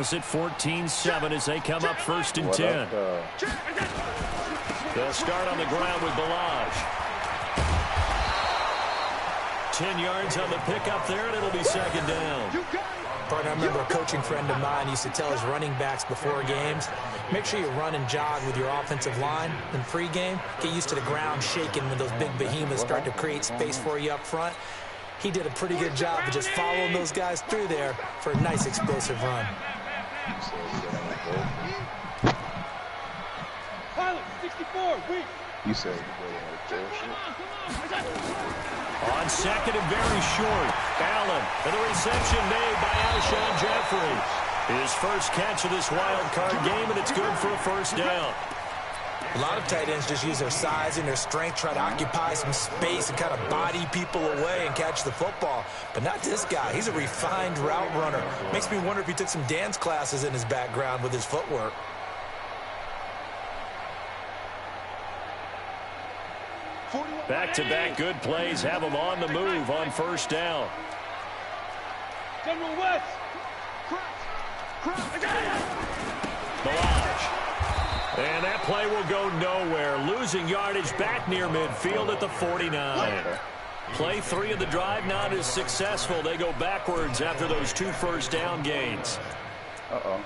It's at 14-7 as they come up 1st and 10. They'll start on the ground with Balaj. 10 yards on the pickup there, and it'll be 2nd down. Partner, I remember a coaching friend of mine used to tell his running backs before games, make sure you run and jog with your offensive line in pregame. Get used to the ground shaking when those big behemoths start to create space for you up front. He did a pretty good job of just following those guys through there for a nice explosive run. You said on 2nd and very short, Allen, and the reception made by Alshon Jeffrey. His first catch of this wild card game, and it's good for a 1st down. A lot of tight ends just use their size and their strength, try to occupy some space and kind of body people away and catch the football. But not this guy. He's a refined route runner. Makes me wonder if he took some dance classes in his background with his footwork. Back-to-back good plays have him on the move on 1st down. Balaj. And that play will go nowhere. Losing yardage back near midfield at the 49. Play 3 of the drive not as successful. They go backwards after those 2 1st down gains. Uh-oh.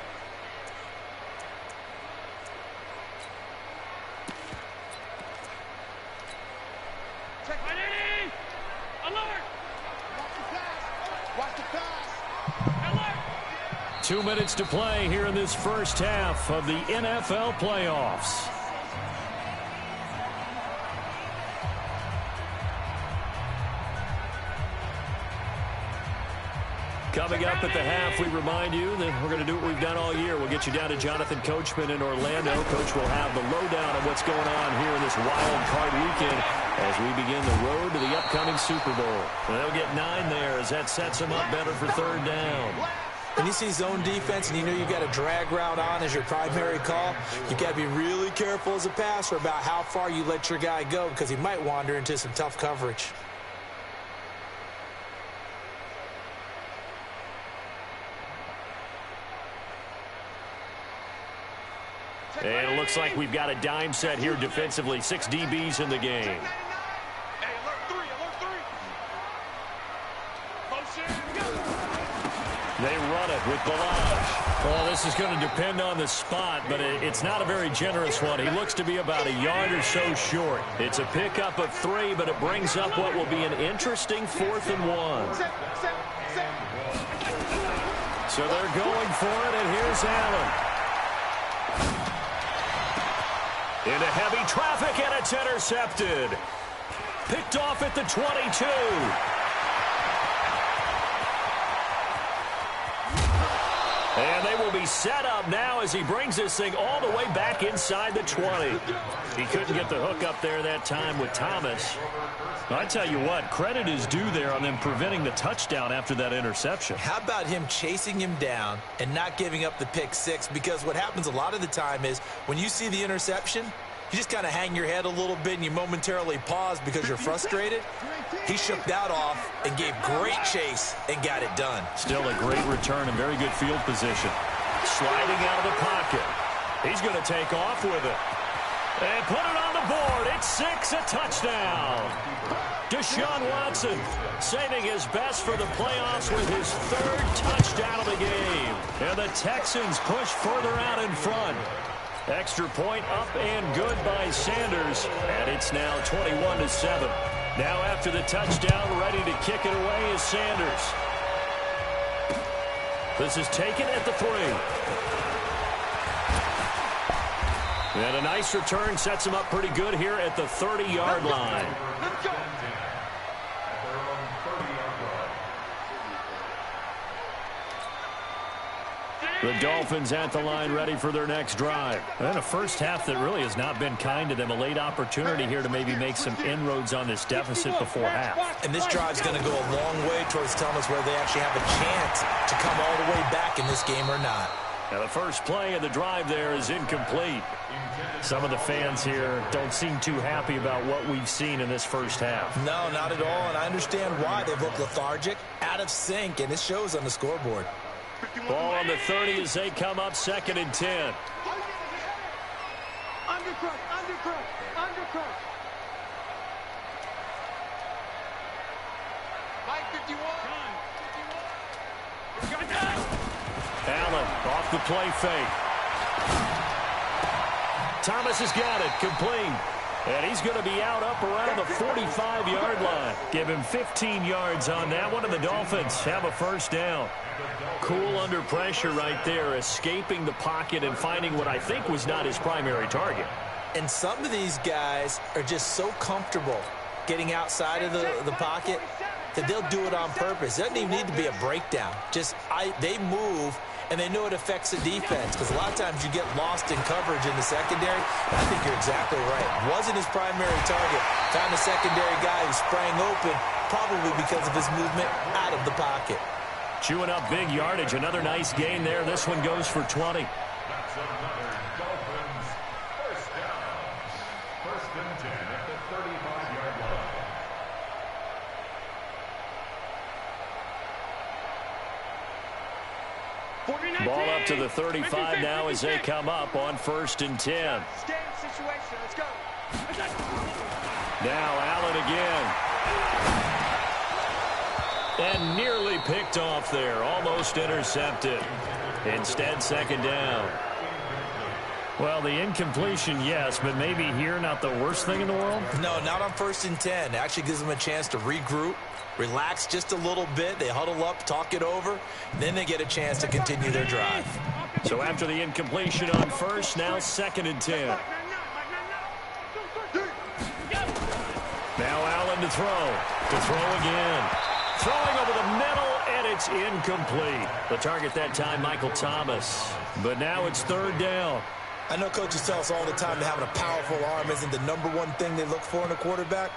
Watch the pass. 2 minutes to play here in this first half of the NFL playoffs. Coming up at the half, we remind you that we're going to do what we've done all year. We'll get you down to Jonathan Coachman in Orlando. Coach will have the lowdown on what's going on here in this wild card weekend as we begin the road to the upcoming Super Bowl. And they'll get 9 there as that sets them up better for 3rd down. When you see zone defense and you know you've got a drag route on as your primary call, you've got to be really careful as a passer about how far you let your guy go because he might wander into some tough coverage. And it looks like we've got a dime set here defensively. 6 DBs in the game. They run it with Balaj. Well, this is going to depend on the spot, but it's not a very generous one. He looks to be about a yard or so short. It's a pickup of 3, but it brings up what will be an interesting 4th and 1. So they're going for it, and here's Allen. Into heavy traffic, and it's intercepted. Picked off at the 22. And they will be set up now as he brings this thing all the way back inside the 20. He couldn't get the hook up there that time with Thomas. I tell you what, credit is due there on them preventing the touchdown after that interception. How about him chasing him down and not giving up the pick 6? Because what happens a lot of the time is when you see the interception, you just kind of hang your head a little bit and you momentarily pause because you're frustrated. He shook that off and gave great chase and got it done. Still a great return and very good field position. Sliding out of the pocket. He's going to take off with it. And put it on the board. It's 6, a touchdown. Deshaun Watson saving his best for the playoffs with his 3rd touchdown of the game. And the Texans push further out in front. Extra point up and good by Sanders. And it's now 21-7. Now after the touchdown, ready to kick it away is Sanders. This is taken at the 3. And a nice return sets him up pretty good here at the 30-yard line. The Dolphins at the line ready for their next drive. And a first half that really has not been kind to them. A late opportunity here to maybe make some inroads on this deficit before half. And this drive's going to go a long way towards telling us whether they actually have a chance to come all the way back in this game or not. Now the first play of the drive there is incomplete. Some of the fans here don't seem too happy about what we've seen in this first half. No, not at all, and I understand why. They've looked lethargic, out of sync, and it shows on the scoreboard. Ball on the 30 as they come up 2nd and 10. Undercut, undercut, undercut. Mike 51. Allen off the play fake. Thomas has got it, complete. And he's going to be out up around the 45-yard line. Give him 15 yards on that one, and the Dolphins have a first down. Cool under pressure right there, escaping the pocket and finding what I think was not his primary target. And some of these guys are just so comfortable getting outside of the pocket that they'll do it on purpose. It doesn't even need to be a breakdown. They move, and they know it affects the defense, because a lot of times you get lost in coverage in the secondary. And I think you're exactly right. Wasn't his primary target. Found a secondary guy who sprang open, probably because of his movement out of the pocket. Chewing up big yardage. Another nice gain there. This one goes for 20. Ball up to the 35 now as they come up on 1st and 10. Situation. Let's go. Now Allen again. And nearly picked off there. Almost intercepted. Instead, 2nd down. Well, the incompletion, yes, but maybe here not the worst thing in the world? No, not on 1st and 10. It actually gives them a chance to regroup, relax just a little bit. They huddle up, talk it over. Then they get a chance to continue their drive. So after the incompletion on 1st, now 2nd and 10. Now Allen to throw. To throw again. Throwing over the middle, and it's incomplete. The target that time, Michael Thomas. But now it's 3rd down. I know coaches tell us all the time that having a powerful arm isn't the #1 thing they look for in a quarterback.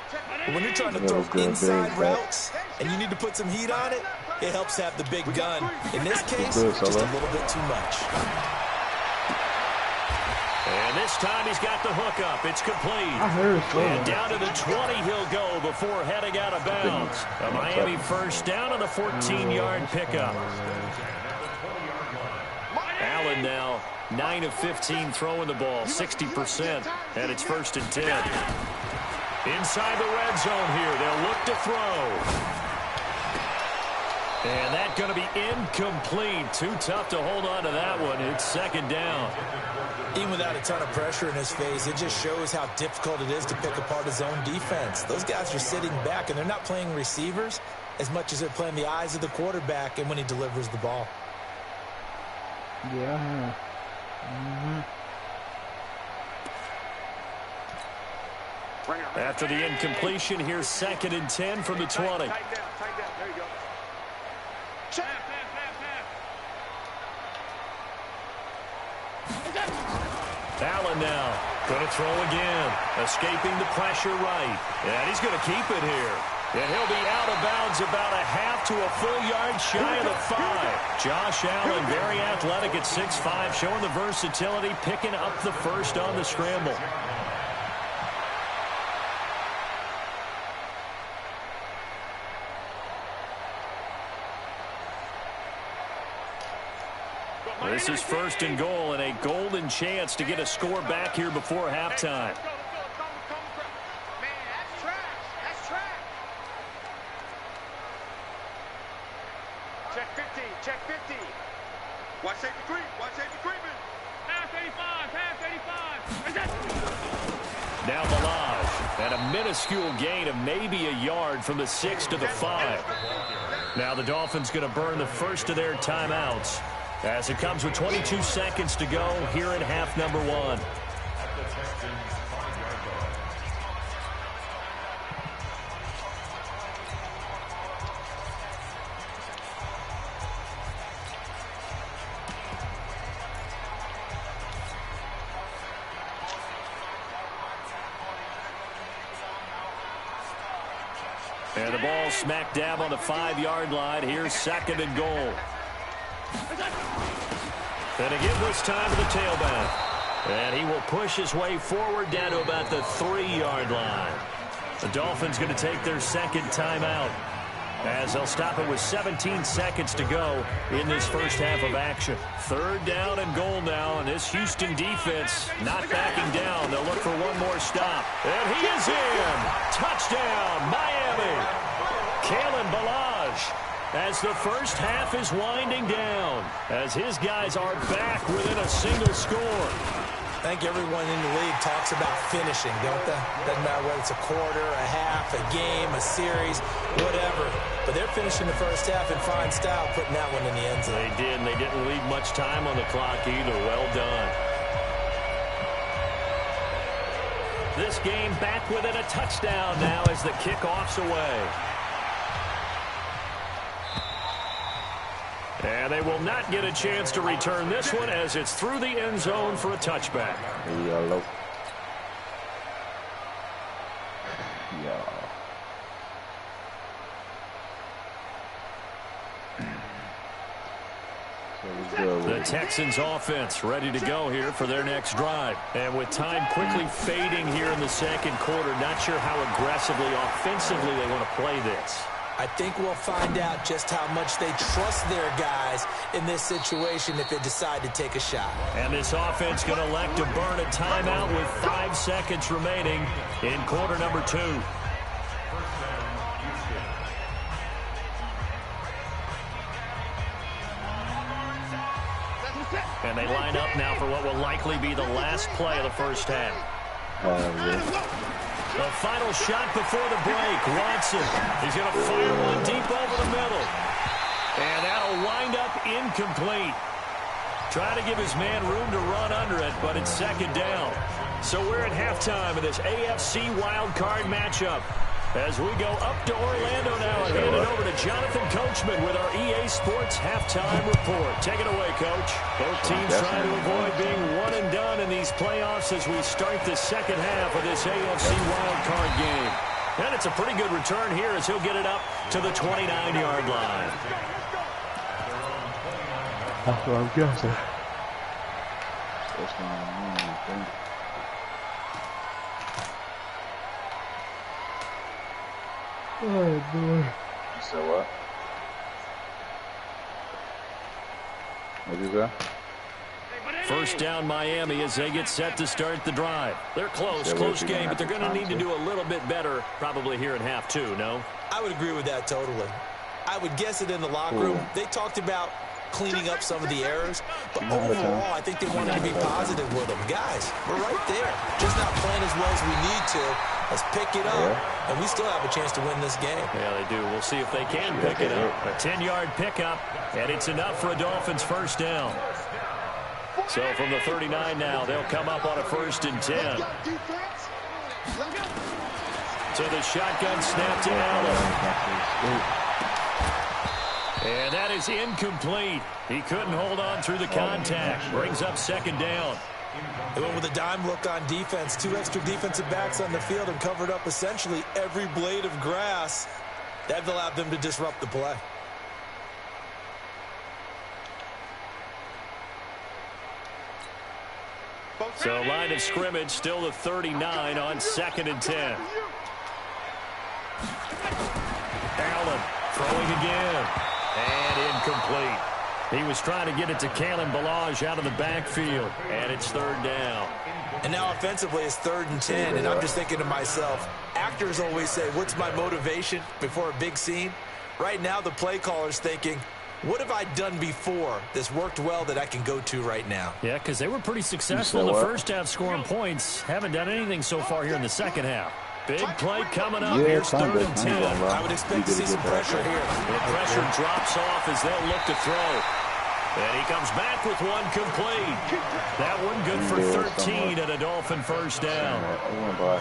But when you're trying to throw inside routes and you need to put some heat on it, it helps to have the big gun. In this case, just a little bit too much. And this time he's got the hook up. It's complete. And down to the 20 he'll go before heading out of bounds. A Miami first down on the 14-yard pickup. Allen now 9 of 15 throwing the ball, 60%, and it's 1st and 10. Inside the red zone here, they'll look to throw. And that's going to be incomplete. Too tough to hold on to that one. It's 2nd down. Even without a ton of pressure in his face, it just shows how difficult it is to pick apart his own defense. Those guys are sitting back, and they're not playing receivers as much as they're playing the eyes of the quarterback and when he delivers the ball. Yeah. After the incompletion, here's 2nd and 10 from the 20. Tight down. There you go. Allen now going to throw again. Escaping the pressure right. And he's going to keep it here. And he'll be out of bounds about a half to a full yard shy of the 5. Josh Allen, very athletic at 6'5", showing the versatility, picking up the first on the scramble. This is 1st and goal, and a golden chance to get a score back here before halftime. Man, that's trash. That's trash. Check 50. Check 50. Watch safety creep. Watch safety creeping. Pass 85. Pass 85. Now Malage at a minuscule gain of maybe a yard from the 6 to the 5. Now the Dolphins going to burn the first of their timeouts as it comes with 22 seconds to go here in half number 1. And the ball smack dab on the 5-yard line. Here's 2nd and goal. And again this time to the tailback. And he will push his way forward down to about the 3-yard line. The Dolphins going to take their 2nd timeout. as they'll stop it with 17 seconds to go in this first half of action. 3rd down and goal now, and this Houston defense not backing down. They'll look for one more stop. And he is in. Touchdown, Miami. Kalen Ballage, as the first half is winding down, as his guys are back within a single score. I think everyone in the league talks about finishing, don't they? Doesn't matter whether it's a quarter, a half, a game, a series, whatever. But they're finishing the first half in fine style, putting that one in the end zone. They did, and they didn't leave much time on the clock either. Well done. This game back within a touchdown now as the kickoff's away. And they will not get a chance to return this one as it's through the end zone for a touchback. Yellow. The Texans offense ready to go here for their next drive. And with time quickly fading here in the second quarter, not sure how aggressively, offensively they want to play this. I think we'll find out just how much they trust their guys in this situation if they decide to take a shot. And this offense going to elect to burn a timeout with 5 seconds remaining in quarter number 2. And they line up now for what will likely be the last play of the first half. The final shot before the break. Watson, he's going to fire one deep over the middle. And that'll wind up incomplete. Trying to give his man room to run under it, but it's 2nd down. So we're at halftime of this AFC wildcard matchup. As we go up to Orlando now and hand it over to Jonathan Coachman with our EA Sports halftime report. Take it away, Coach. Both teams trying to avoid being one and done in these playoffs as we start the second half of this AFC wildcard game. And it's a pretty good return here as he'll get it up to the 29-yard line. That's what I'm guessing. Oh boy. So what? What is that? First down Miami as they get set to start the drive. They're close game, but they're going to need to do a little bit better probably here in half 2, no? I would agree with that totally. I would guess it in the locker room. They talked about cleaning up some of the errors, but overall, I think they wanted to be positive with them. Guys, we're right there. Just not playing as well as we need to. Let's pick it up, and we still have a chance to win this game. Yeah, they do. We'll see if they can pick it up. A 10-yard pickup, and it's enough for a Dolphins first down. So from the 39 now, they'll come up on a 1st and 10. So the shotgun snap to Allen. And that is incomplete. He couldn't hold on through the contact. Brings up 2nd down. They went with a dime look on defense. 2 extra defensive backs on the field and covered up essentially every blade of grass. That allowed them to disrupt the play. So line of scrimmage still the 39 on 2nd and 10. Allen throwing again. And incomplete. He was trying to get it to Kalen Ballage out of the backfield. And it's 3rd down. And now offensively it's 3rd and 10. And I'm just thinking to myself, actors always say, what's my motivation before a big scene? Right now the play caller's thinking, what have I done before that's worked well that I can go to right now? Yeah, because they were pretty successful in the first half scoring points. Haven't done anything so far here in the second half. Big play coming up. Here's 3rd and 10. I would expect to see some pressure here. The pressure drops off as they'll look to throw. And he comes back with one complete. That one good for 13 and a Dolphin first down.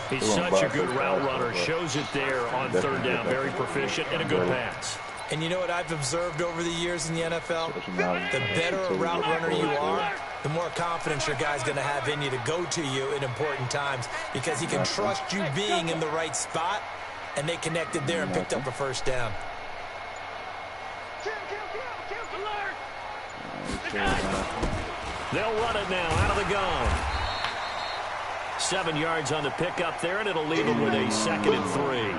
He's such a good route runner. Shows it there on 3rd down. Very proficient and a good pass. And you know what I've observed over the years in the NFL? The better a route runner you are, the more confidence your guy's going to have in you to go to you in important times because he can trust you being in the right spot, and they connected there and picked up a first down. They'll run it now out of the gun. 7 yards on the pickup there, and it'll leave them with a 2nd and 3.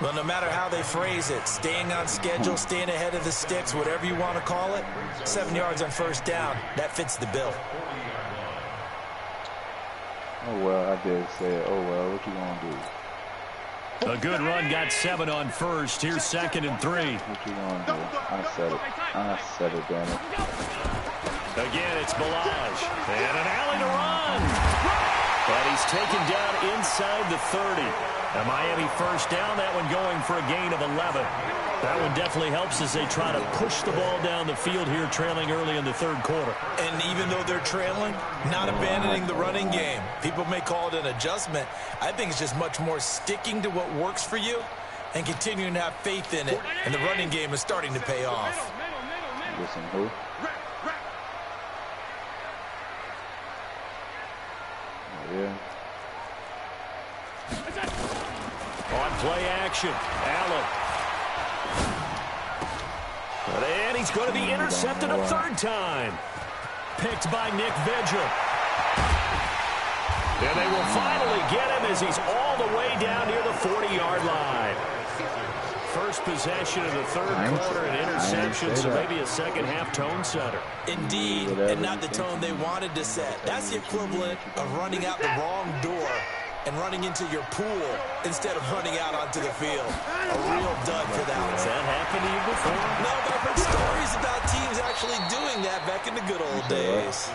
Well, no matter how they phrase it, staying on schedule, staying ahead of the sticks, whatever you want to call it, 7 yards on first down, that fits the bill. Oh, well, I did say it. Oh, well, what you going to do? A good run, got 7 on first. Here's 2nd and 3. What you going to do? I said it. I said it, damn it. Again, it's Balaj. And an alley to run. But he's taken down inside the 30. A Miami first down, that one going for a gain of 11. That one definitely helps as they try to push the ball down the field here, trailing early in the 3rd quarter. And even though they're trailing, not abandoning the running game. People may call it an adjustment. I think it's just much more sticking to what works for you and continuing to have faith in it. And the running game is starting to pay off. Listen, who? Yeah. On play action, Allen. And he's going to be intercepted a 3rd time. Picked by Nick Vigil. And they will finally get him as he's all the way down near the 40-yard line. First possession of the 3rd quarter, an interception, so maybe a second-half tone setter. Indeed, and not the tone they wanted to set. That's the equivalent of running out the wrong door and running into your pool instead of running out onto the field. A real dud for that one. Has that happened to you before? No, but I've heard stories about teams actually doing that back in the good old days.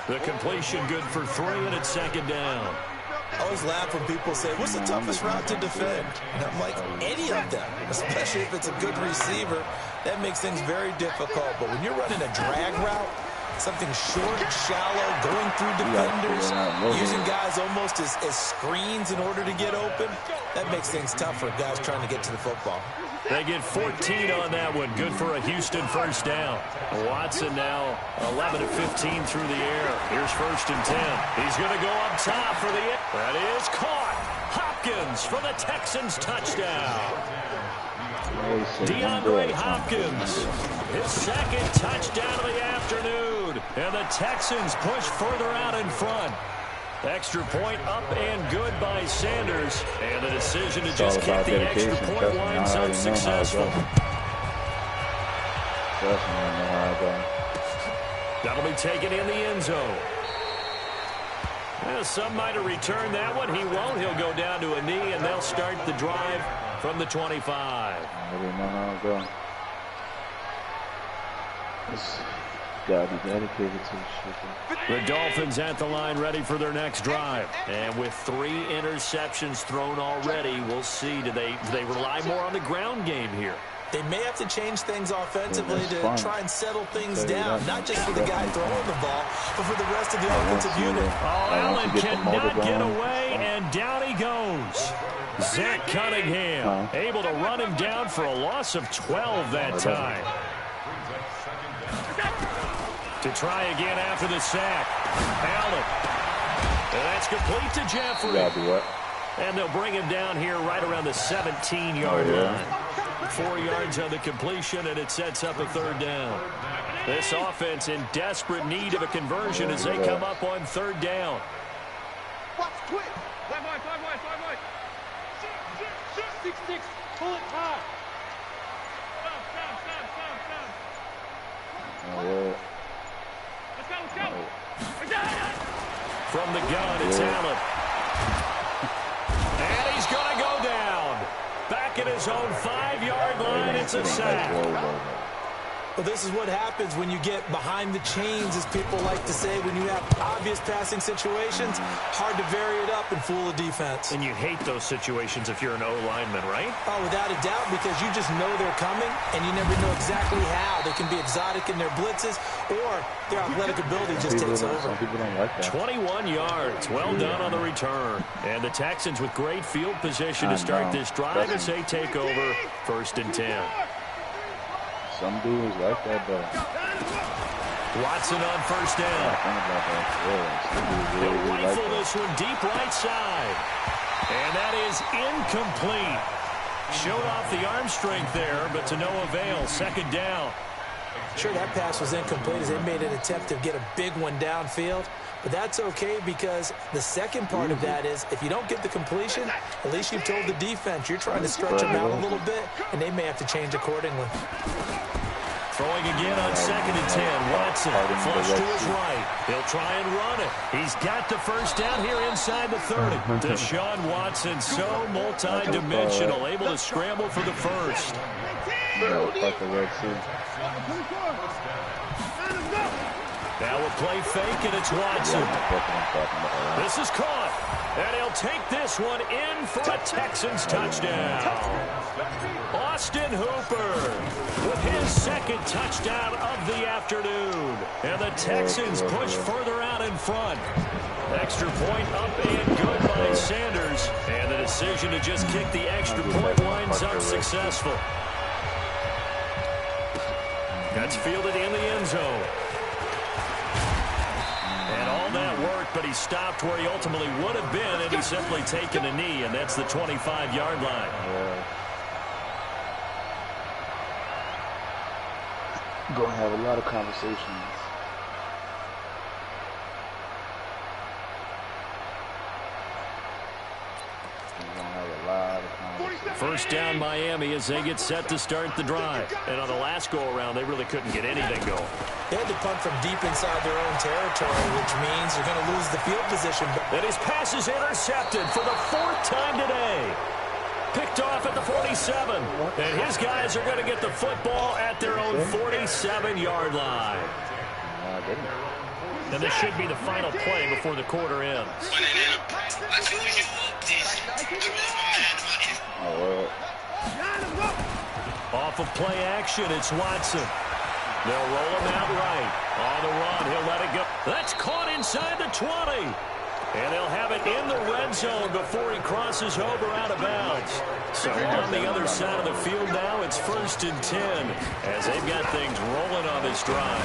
The completion good for 3, and it's 2nd down. I always laugh when people say, what's the toughest route to defend? And I'm like, any of them, especially if it's a good receiver. That makes things very difficult. But when you're running a drag route, something short, shallow, going through defenders, using guys almost as screens in order to get open, that makes things tough for guys trying to get to the football. They get 14 on that one. Good for a Houston first down. Watson now 11 of 15 through the air. Here's 1st and 10. He's going to go up top for the... That is caught. Hopkins for the Texans touchdown. DeAndre Hopkins, his 2nd touchdown of the afternoon. And the Texans push further out in front. Extra point up and good by Sanders. And the decision to just kick the extra point winds unsuccessful. That'll be taken in the end zone. Well, some might have returned that one. He won't. He'll go down to a knee, and they'll start the drive from the 25. Gotta be dedicated to the shit. The Dolphins at the line ready for their next drive. And with 3 interceptions thrown already, we'll see. Do they rely more on the ground game here? They may have to change things offensively to try and settle things down, not just for the guy throwing the ball, but for the rest of the offensive unit. Oh, Allen cannot get away, and down he goes. Zach Cunningham able to run him down for a loss of 12 that time. To try again after the sack. Allen. And that's complete to Jeffrey. And they'll bring him down here right around the 17-yard line. 4 yards on the completion, and it sets up a 3rd down. This offense in desperate need of a conversion as they come up on 3rd down. Watch quick. Fly wide. 6-6. Pull it high. Stop. Let's go. From the gun, it's Allen. And he's going to go down. Back at his own 5-yard line, it's a sack. Well, this is what happens when you get behind the chains, as people like to say, when you have obvious passing situations. Hard to vary it up and fool a defense. And you hate those situations if you're an O-lineman, right? Oh, without a doubt, because you just know they're coming, and you never know exactly how. They can be exotic in their blitzes, or their athletic ability just takes over. Some people don't like that. 21 yards. Well done on the return. And the Texans with great field position to start this drive as they take over 1st and 10. Some dudes like that, but Watson on 1st down. They'll rifle this one deep right side. And that is incomplete. Showed off the arm strength there, but to no avail. 2nd down. Sure, that pass was incomplete as they made an attempt to get a big one downfield. But that's okay because the second part of that is if you don't get the completion, at least you've told the defense you're trying to stretch them out a little bit, and they may have to change accordingly. Throwing again on 2nd and 10. Watson flush to his right. He'll try and run it. He's got the first down here inside the 30. Deshaun Watson, so multi-dimensional, able to scramble for the first. Now a play fake, and it's Watson. This is caught, and he'll take this one in for a Texans touchdown. Austin Hooper with his second touchdown of the afternoon. And the Texans push further out in front. Extra point up and good by Sanders. And the decision to just kick the extra point winds up successful. That's fielded in the end zone. And all that work, but he stopped where he ultimately would have been, and he's simply taken a knee, and that's the 25-yard line. Gonna have a lot of conversations. First down Miami as they get set to start the drive. And on the last go-around, they really couldn't get anything going. They had to punt from deep inside their own territory, which means they're going to lose the field position. And his pass is intercepted for the 4th time today. Picked off at the 47. And his guys are going to get the football at their own 47-yard line. And this should be the final play before the quarter ends. Off of play action, it's Watson. They'll roll him out right. On the run, he'll let it go. That's caught inside the 20. And they'll have it in the red zone before he crosses over out of bounds. So on the other side of the field now, it's 1st and 10 as they've got things rolling on this drive.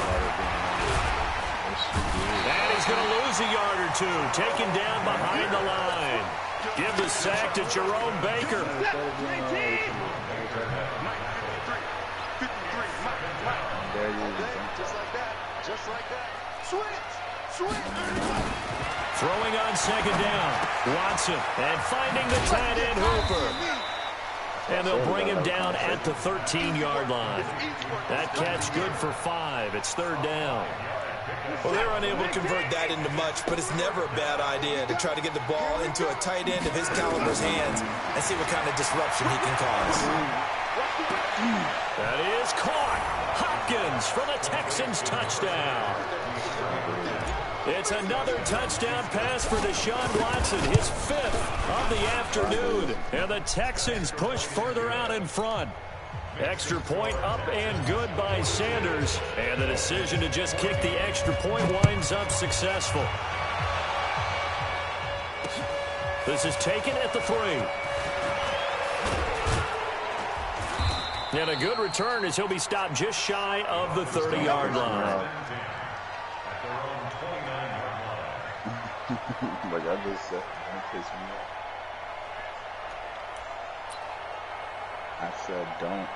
And he's going to lose a yard or two, taken down behind the line. Give the sack to Jerome Baker. Just like that. Switch. Throwing on 2nd down. Watson and finding the tight end Hooper. And they'll bring him down at the 13-yard line. That catch good for 5. It's 3rd down. Well, they're unable to convert that into much, but it's never a bad idea to try to get the ball into a tight end of his caliber's hands and see what kind of disruption he can cause. That is caught. Hopkins for the Texans touchdown. It's another touchdown pass for Deshaun Watson, his 5th of the afternoon. And the Texans push further out in front. Extra point up and good by Sanders. And the decision to just kick the extra point winds up successful. This is taken at the 3. And a good return as he'll be stopped just shy of the 30-yard line. Like I just said, don't piss me off. I said don't.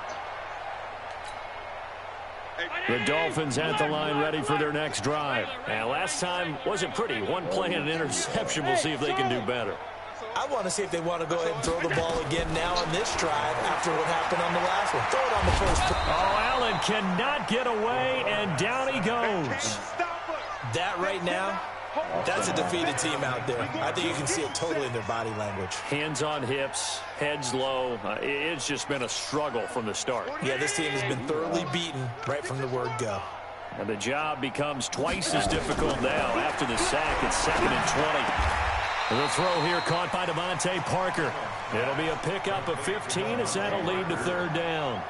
The Dolphins at the line ready for their next drive. And last time wasn't pretty. One play and an interception. We'll see if they can do better. I want to see if they want to go ahead and throw the ball again now on this drive after what happened on the last one. Throw it on the first. Oh, Allen cannot get away, and down he goes. That right now, that's a defeated team out there. I think you can see it totally in their body language. Hands on hips, heads low. It's just been a struggle from the start. Yeah, this team has been thoroughly beaten right from the word go. And the job becomes twice as difficult now after the sack. It's 2nd and 20. The throw here caught by Devontae Parker. It'll be a pickup of 15 as that'll lead to 3rd down.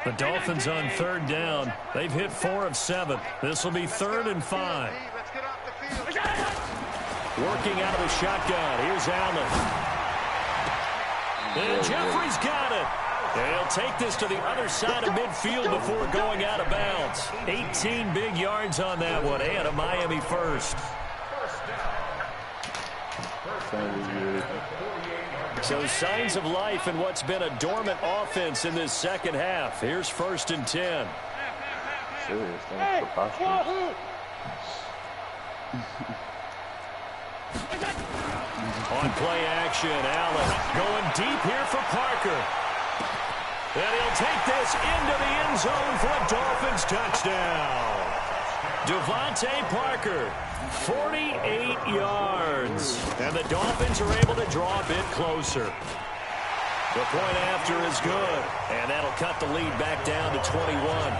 The Dolphins on 3rd down. They've hit 4 of 7. This will be 3rd and 5. Working out of the shotgun. Here's Allen. And Jeffrey's got it. And he'll take this to the other side of midfield before going out of bounds. 18 big yards on that one, and a Miami first. So signs of life in what's been a dormant offense in this second half. Here's 1st and 10. Serious, that was preposterous. On play action, Allen going deep here for Parker. And he'll take this into the end zone for a Dolphins touchdown. Devontae Parker, 48 yards. And the Dolphins are able to draw a bit closer. The point after is good. And that'll cut the lead back down to 21.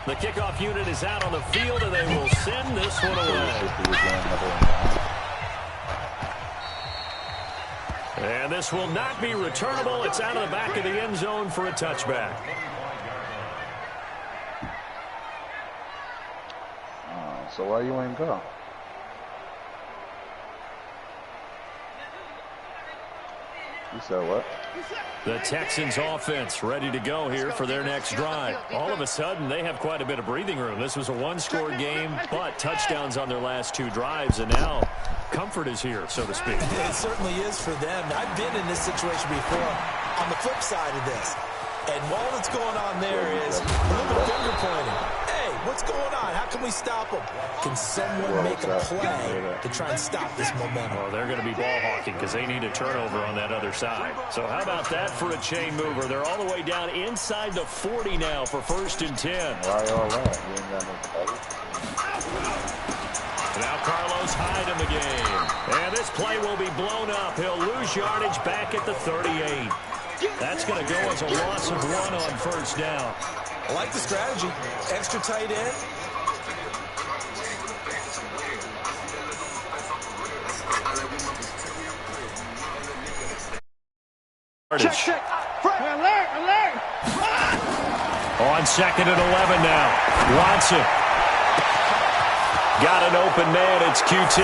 The kickoff unit is out on the field, and they will send this one away. And this will not be returnable. It's out of the back of the end zone for a touchback. So why you ain't go? You said what? The Texans offense ready to go here for their next drive. All of a sudden, they have quite a bit of breathing room. This was a one-score game, but touchdowns on their last 2 drives, and now comfort is here, so to speak. It certainly is for them. I've been in this situation before on the flip side of this. And all that's going on there is a little finger pointing. Hey, what's going on? How can we stop them? Can someone make a play to try and stop this momentum? Well, they're going to be ball hawking because they need a turnover on that other side. So how about that for a chain mover? They're all the way down inside the 40 now for 1st and 10. Why all that? You ain't got no cover. Now Carlos Hyde in the game. And this play will be blown up. He'll lose yardage back at the 38. That's going to go as a loss of 1 on 1st down. I like the strategy. Extra tight end. Check. Alert. On 2nd and 11 now. Watson. Got an open man. It's QT.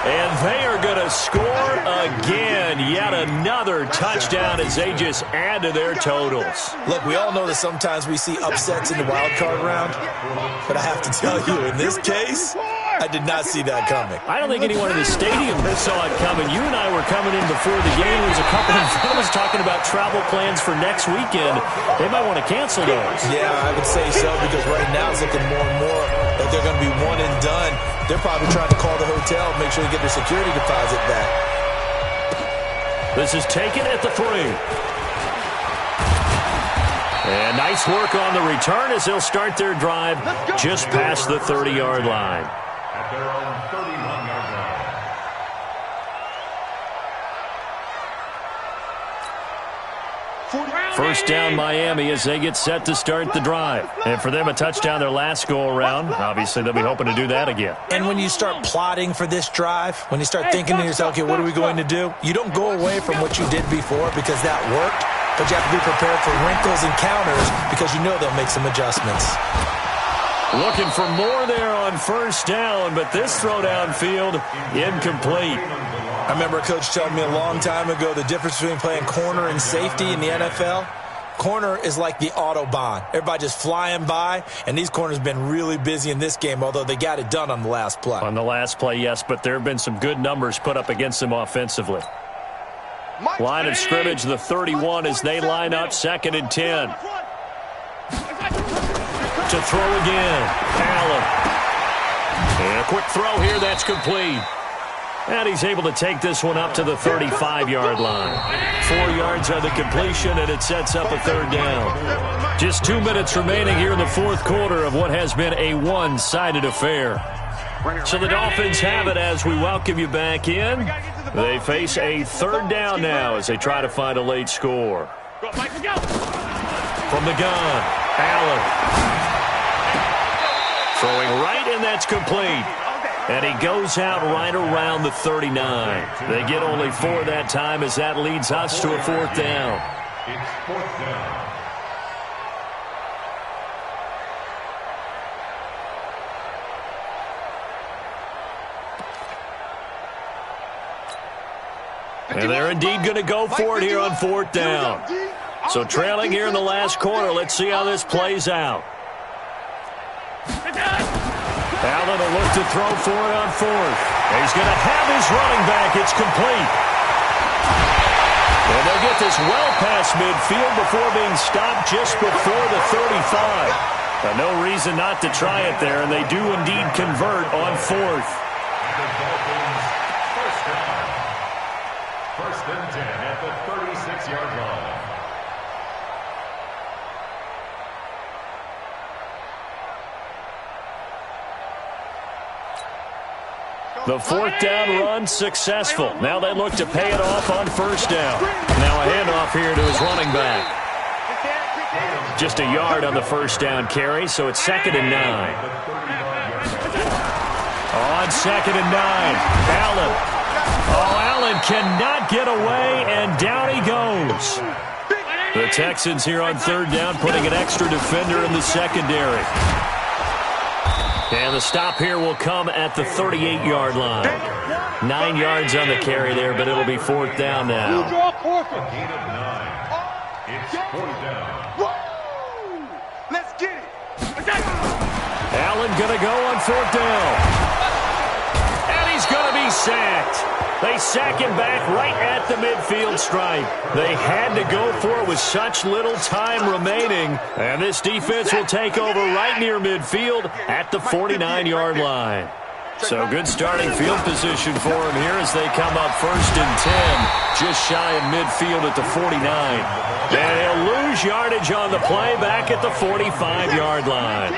And they are going to score again. Yet another touchdown as they just add to their totals. Look, we all know that sometimes we see upsets in the wild card round. But I have to tell you, in this case, I did not see that coming. I don't think anyone in the stadium saw it coming. You and I were coming in before the game. There was a couple in front of us talking about travel plans for next weekend. They might want to cancel those. Yeah, I would say so, because right now it's looking more and more like they're going to be one and done. They're probably trying to call the hotel and make sure they get their security deposit back. This is taken at the 3. And nice work on the return as they'll start their drive just past the 30-yard line. At their own 31-yard line. First down Miami as they get set to start the drive. And for them, a touchdown their last go-around. Obviously, they'll be hoping to do that again. And when you start plotting for this drive, when you start thinking to yourself, okay, what are we going to do? You don't go away from what you did before because that worked, but you have to be prepared for wrinkles and counters because you know they'll make some adjustments. Looking for more there on 1st down, but this throw downfield incomplete. I remember a coach telling me a long time ago the difference between playing corner and safety in the NFL. Corner is like the Autobahn. Everybody just flying by, and these corners have been really busy in this game, although they got it done on the last play. On the last play, yes, but there have been some good numbers put up against them offensively. Line of scrimmage, the 31 as they line up 2nd and 10. To throw again, Allen. And a quick throw here, that's complete. And he's able to take this one up to the 35-yard line. 4 yards on the completion, and it sets up a 3rd down. Just 2 minutes remaining here in the 4th quarter of what has been a one-sided affair. So the Dolphins have it as we welcome you back in. They face a 3rd down now as they try to find a late score. From the gun, Allen. Throwing right, and that's complete. And he goes out right around the 39. They get only 4 that time as that leads us to a 4th down. It's 4th down. And they're indeed going to go for it here on 4th down. So trailing here in the last quarter. Let's see how this plays out. Allen will look to throw for it on 4th. He's going to have his running back. It's complete. And they'll get this well past midfield before being stopped just before the 35. But no reason not to try it there, and they do indeed convert on 4th. First and 10 at the 36-yard line. The 4th down run successful. Now they look to pay it off on 1st down. Now a handoff here to his running back. Just a yard on the 1st down carry, so it's 2nd and 9. On 2nd and 9, Allen. Oh, Allen cannot get away, and down he goes. The Texans here on 3rd down, putting an extra defender in the secondary. And the stop here will come at the 38-yard line. 9 yards on the carry there, but it'll be 4th down now. A gain of 9. It's 4th down. Let's get it. Allen going to go on 4th down. And he's going to be sacked. They sack him back right at the midfield stripe. They had to go for it with such little time remaining. And this defense will take over right near midfield at the 49-yard line. So good starting field position for him here as they come up 1st and 10, just shy of midfield at the 49. And he'll lose yardage on the play back at the 45-yard line.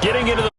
Getting into the